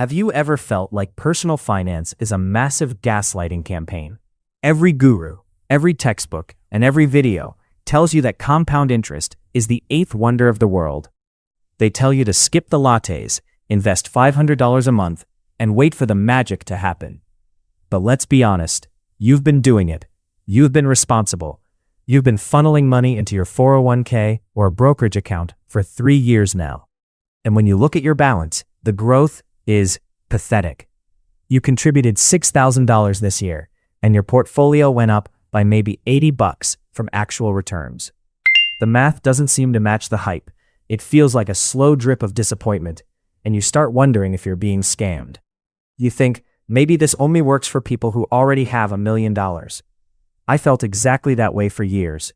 Have you ever felt like personal finance is a massive gaslighting campaign? Every guru, every textbook, and every video tells you that compound interest is the eighth wonder of the world. They tell you to skip the lattes, invest $500 a month, and wait for the magic to happen. But let's be honest, you've been doing it. You've been responsible. You've been funneling money into your 401k or a brokerage account for 3 years now. And when you look at your balance, the growth is pathetic. You contributed $6,000 this year, and your portfolio went up by maybe $80 from actual returns. The math doesn't seem to match the hype. It feels like a slow drip of disappointment, and you start wondering if you're being scammed. You think, maybe this only works for people who already have $1 million. I felt exactly that way for years.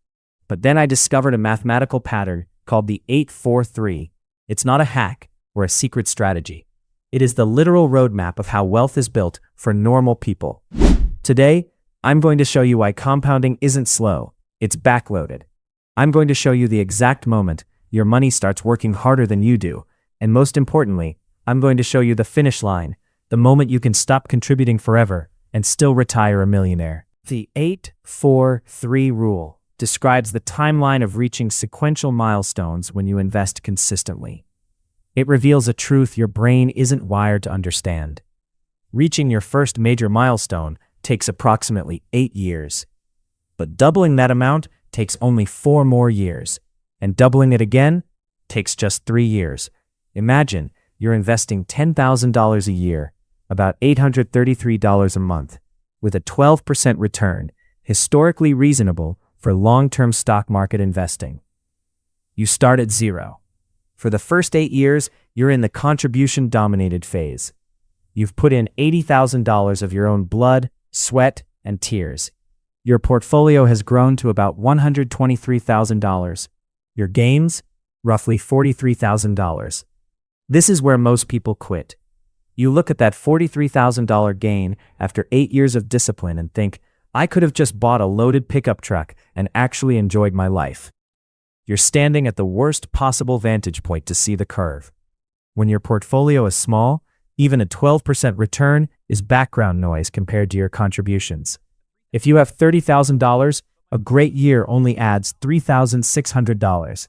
But then I discovered a mathematical pattern called the 8-4-3. It's not a hack or a secret strategy. It is the literal roadmap of how wealth is built for normal people. Today, I'm going to show you why compounding isn't slow, it's backloaded. I'm going to show you the exact moment your money starts working harder than you do, and most importantly, I'm going to show you the finish line, the moment you can stop contributing forever and still retire a millionaire. The 8-4-3 rule describes the timeline of reaching sequential milestones when you invest consistently. It reveals a truth your brain isn't wired to understand. Reaching your first major milestone takes approximately 8 years. But doubling that amount takes only 4 more years. And doubling it again takes just 3 years. Imagine you're investing $10,000 a year, about $833 a month, with a 12% return, historically reasonable for long-term stock market investing. You start at zero. For the first 8 years, you're in the contribution-dominated phase. You've put in $80,000 of your own blood, sweat, and tears. Your portfolio has grown to about $123,000. Your gains? Roughly $43,000. This is where most people quit. You look at that $43,000 gain after 8 years of discipline and think, I could have just bought a loaded pickup truck and actually enjoyed my life. You're standing at the worst possible vantage point to see the curve. When your portfolio is small, even a 12% return is background noise compared to your contributions. If you have $30,000, a great year only adds $3,600.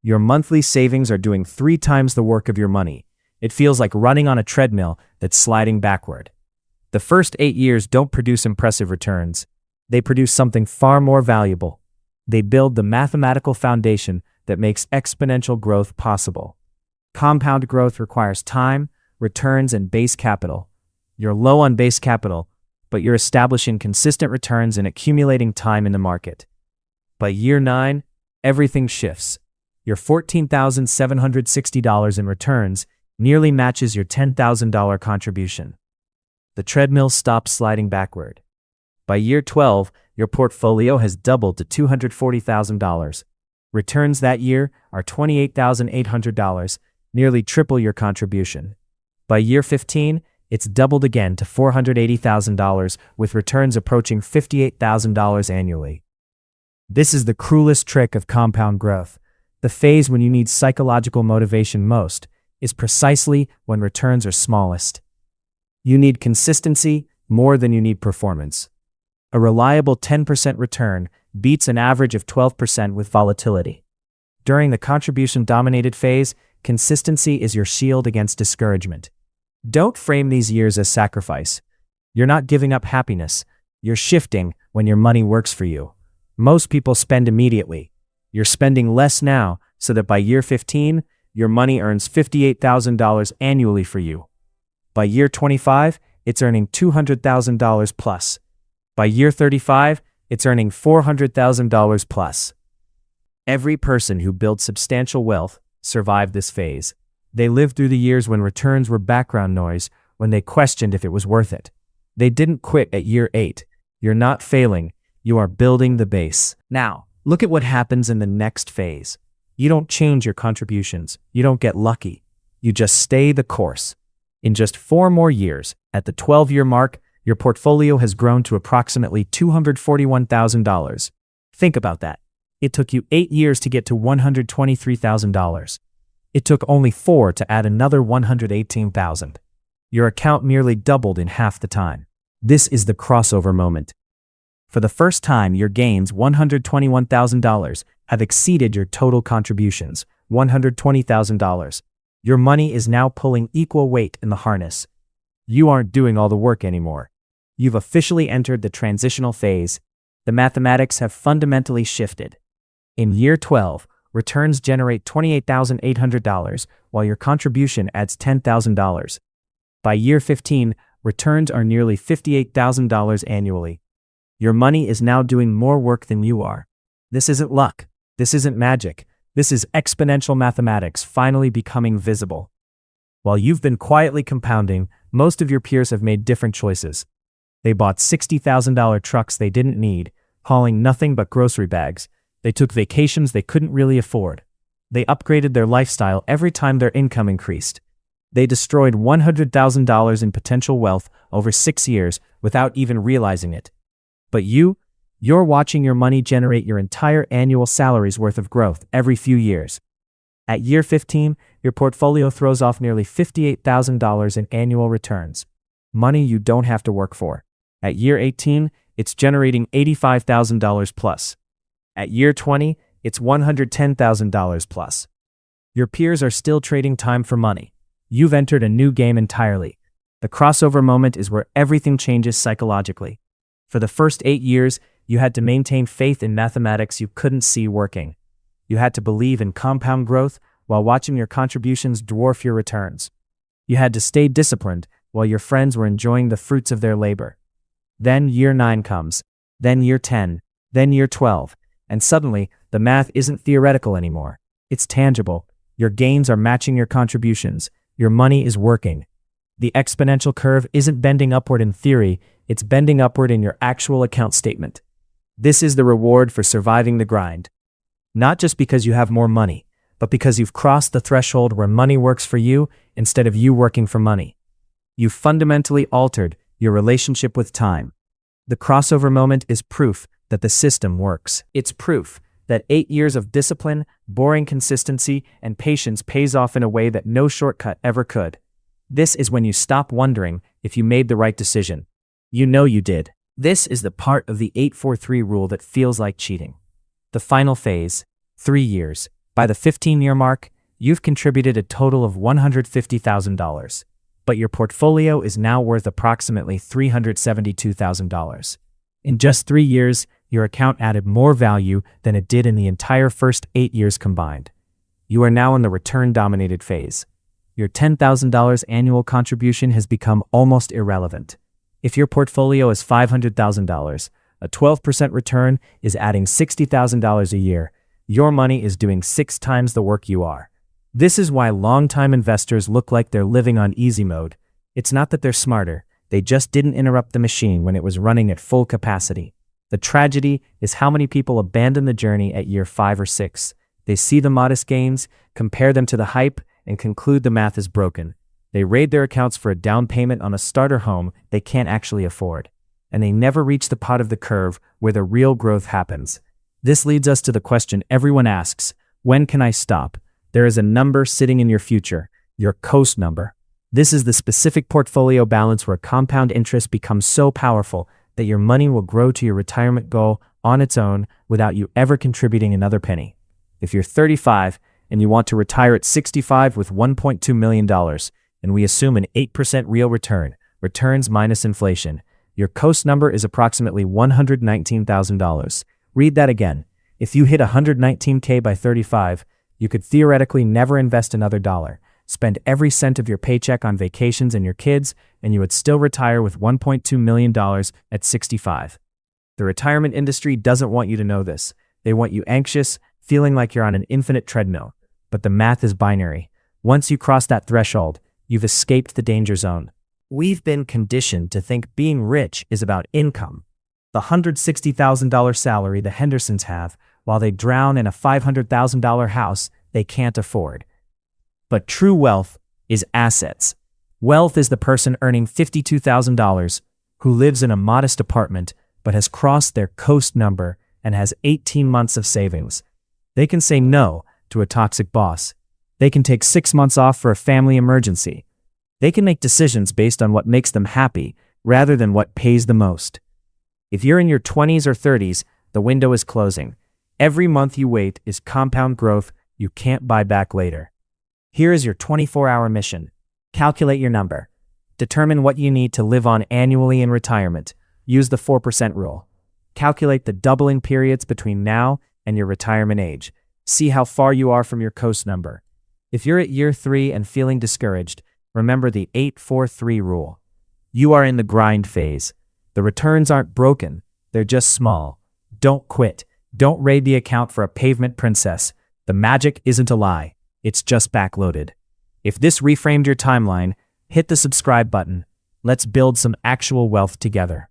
Your monthly savings are doing 3 times the work of your money. It feels like running on a treadmill that's sliding backward. The first 8 years don't produce impressive returns. They produce something far more valuable. They build the mathematical foundation that makes exponential growth possible. Compound growth requires time, returns, and base capital. You're low on base capital, but you're establishing consistent returns and accumulating time in the market. By year 9, everything shifts. Your $14,760 in returns nearly matches your $10,000 contribution. The treadmill stops sliding backward. By year 12, your portfolio has doubled to $240,000. Returns that year are $28,800, nearly triple your contribution. By year 15, it's doubled again to $480,000, with returns approaching $58,000 annually. This is the cruelest trick of compound growth. The phase when you need psychological motivation most is precisely when returns are smallest. You need consistency more than you need performance. A reliable 10% return beats an average of 12% with volatility. During the contribution-dominated phase, consistency is your shield against discouragement. Don't frame these years as sacrifice. You're not giving up happiness. You're shifting when your money works for you. Most people spend immediately. You're spending less now so that by year 15, your money earns $58,000 annually for you. By year 25, it's earning $200,000 plus. By year 35, it's earning $400,000 plus. Every person who built substantial wealth survived this phase. They lived through the years when returns were background noise, when they questioned if it was worth it. They didn't quit at year 8. You're not failing. You are building the base. Now, look at what happens in the next phase. You don't change your contributions. You don't get lucky. You just stay the course. In just 4 more years, at the 12-year mark, your portfolio has grown to approximately $241,000. Think about that. It took you 8 years to get to $123,000. It took only 4 to add another $118,000. Your account merely doubled in half the time. This is the crossover moment. For the first time, your gains, $121,000, have exceeded your total contributions, $120,000. Your money is now pulling equal weight in the harness. You aren't doing all the work anymore. You've officially entered the transitional phase. The mathematics have fundamentally shifted. In year 12, returns generate $28,800, while your contribution adds $10,000. By year 15, returns are nearly $58,000 annually. Your money is now doing more work than you are. This isn't luck. This isn't magic. This is exponential mathematics finally becoming visible. While you've been quietly compounding, most of your peers have made different choices. They bought $60,000 trucks they didn't need, hauling nothing but grocery bags. They took vacations they couldn't really afford. They upgraded their lifestyle every time their income increased. They destroyed $100,000 in potential wealth over 6 years without even realizing it. But you're watching your money generate your entire annual salary's worth of growth every few years. At year 15, your portfolio throws off nearly $58,000 in annual returns. Money you don't have to work for. At year 18, it's generating $85,000 plus. At year 20, it's $110,000 plus. Your peers are still trading time for money. You've entered a new game entirely. The crossover moment is where everything changes psychologically. For the first 8 years, you had to maintain faith in mathematics you couldn't see working. You had to believe in compound growth while watching your contributions dwarf your returns. You had to stay disciplined while your friends were enjoying the fruits of their labor. Then year 9 comes, then year 10, then year 12, and suddenly the math isn't theoretical anymore. It's tangible. Your gains are matching your contributions. Your money is working. The exponential curve isn't bending upward in theory, it's bending upward in your actual account statement. This is the reward for surviving the grind. Not just because you have more money, but because you've crossed the threshold where money works for you instead of you working for money. You've fundamentally altered your relationship with time. The crossover moment is proof that the system works. It's proof that 8 years of discipline, boring consistency, and patience pays off in a way that no shortcut ever could. This is when you stop wondering if you made the right decision. You know you did. This is the part of the 8-4-3 rule that feels like cheating. The final phase, 3 years. By the 15-year mark, you've contributed a total of $150,000. But your portfolio is now worth approximately $372,000. In just 3 years, your account added more value than it did in the entire first 8 years combined. You are now in the return-dominated phase. Your $10,000 annual contribution has become almost irrelevant. If your portfolio is $500,000, a 12% return is adding $60,000 a year. Your money is doing 6 times the work you are. This is why long-time investors look like they're living on easy mode. It's not that they're smarter, they just didn't interrupt the machine when it was running at full capacity. The tragedy is how many people abandon the journey at year 5 or 6. They see the modest gains, compare them to the hype, and conclude the math is broken. They raid their accounts for a down payment on a starter home they can't actually afford. And they never reach the pot of the curve where the real growth happens. This leads us to the question everyone asks, when can I stop? There is a number sitting in your future, your coast number. This is the specific portfolio balance where compound interest becomes so powerful that your money will grow to your retirement goal on its own without you ever contributing another penny. If you're 35 and you want to retire at 65 with $1.2 million, and we assume an 8% real return, returns minus inflation, your coast number is approximately $119,000. Read that again. If you hit $119K by 35, you could theoretically never invest another dollar, spend every cent of your paycheck on vacations and your kids, and you would still retire with $1.2 million at 65. The retirement industry doesn't want you to know this. They want you anxious, feeling like you're on an infinite treadmill. But the math is binary. Once you cross that threshold, you've escaped the danger zone. We've been conditioned to think being rich is about income. The $160,000 salary the Hendersons have while they drown in a $500,000 house they can't afford. But true wealth is assets. Wealth is the person earning $52,000 who lives in a modest apartment but has crossed their coast number and has 18 months of savings. They can say no to a toxic boss. They can take 6 months off for a family emergency. They can make decisions based on what makes them happy rather than what pays the most. If you're in your 20s or 30s, the window is closing. Every month you wait is compound growth you can't buy back later. Here is your 24-hour mission. Calculate your number. Determine what you need to live on annually in retirement. Use the 4% rule. Calculate the doubling periods between now and your retirement age. See how far you are from your coast number. If you're at year 3 and feeling discouraged, remember the 8-4-3 rule. You are in the grind phase. The returns aren't broken, they're just small. Don't quit. Don't raid the account for a pavement princess. The magic isn't a lie. It's just backloaded. If this reframed your timeline, hit the subscribe button. Let's build some actual wealth together.